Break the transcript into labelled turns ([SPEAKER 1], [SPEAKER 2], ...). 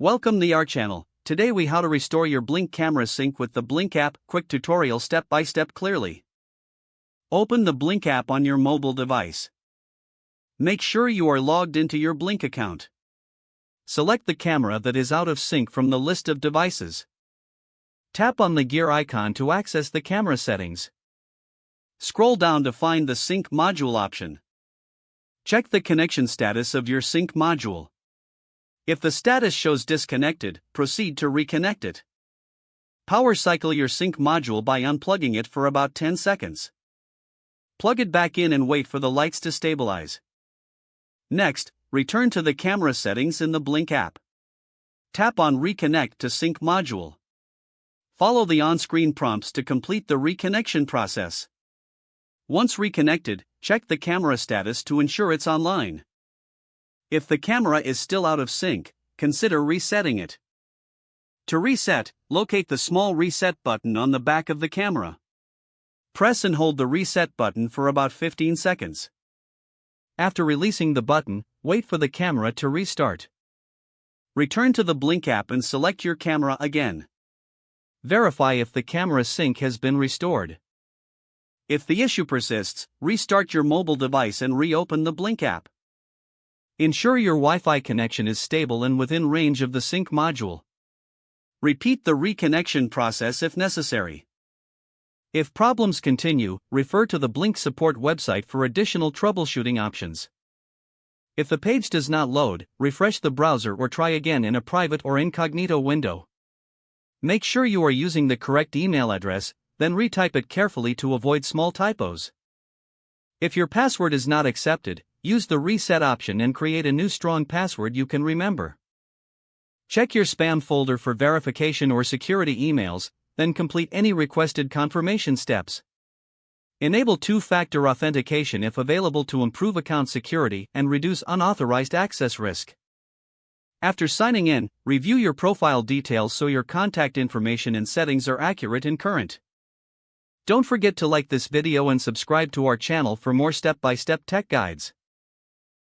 [SPEAKER 1] Welcome to our channel. Today we how to restore your Blink camera sync with the Blink app. Quick tutorial step by step clearly. Open the Blink app on your mobile device. Make sure you are logged into your Blink account. Select the camera that is out of sync from the list of devices. Tap on the gear icon to access the camera settings. Scroll down to find the sync module option. Check the connection status of your sync module. If the status shows disconnected, proceed to reconnect it. Power cycle your sync module by unplugging it for about 10 seconds. Plug it back in and wait for the lights to stabilize. Next, return to the camera settings in the Blink app. Tap on Reconnect to sync module. Follow the on-screen prompts to complete the reconnection process. Once reconnected, check the camera status to ensure it's online. If the camera is still out of sync, consider resetting it. To reset, locate the small reset button on the back of the camera. Press and hold the reset button for about 15 seconds. After releasing the button, wait for the camera to restart. Return to the Blink app and select your camera again. Verify if the camera sync has been restored. If the issue persists, restart your mobile device and reopen the Blink app. Ensure your Wi-Fi connection is stable and within range of the sync module. Repeat the reconnection process if necessary. If problems continue, refer to the Blink support website for additional troubleshooting options. If the page does not load, refresh the browser or try again in a private or incognito window. Make sure you are using the correct email address, then retype it carefully to avoid small typos. If your password is not accepted, use the reset option and create a new strong password you can remember. Check your spam folder for verification or security emails, then complete any requested confirmation steps. Enable two-factor authentication if available to improve account security and reduce unauthorized access risk. After signing in, review your profile details so your contact information and settings are accurate and current. Don't forget to like this video and subscribe to our channel for more step-by-step tech guides.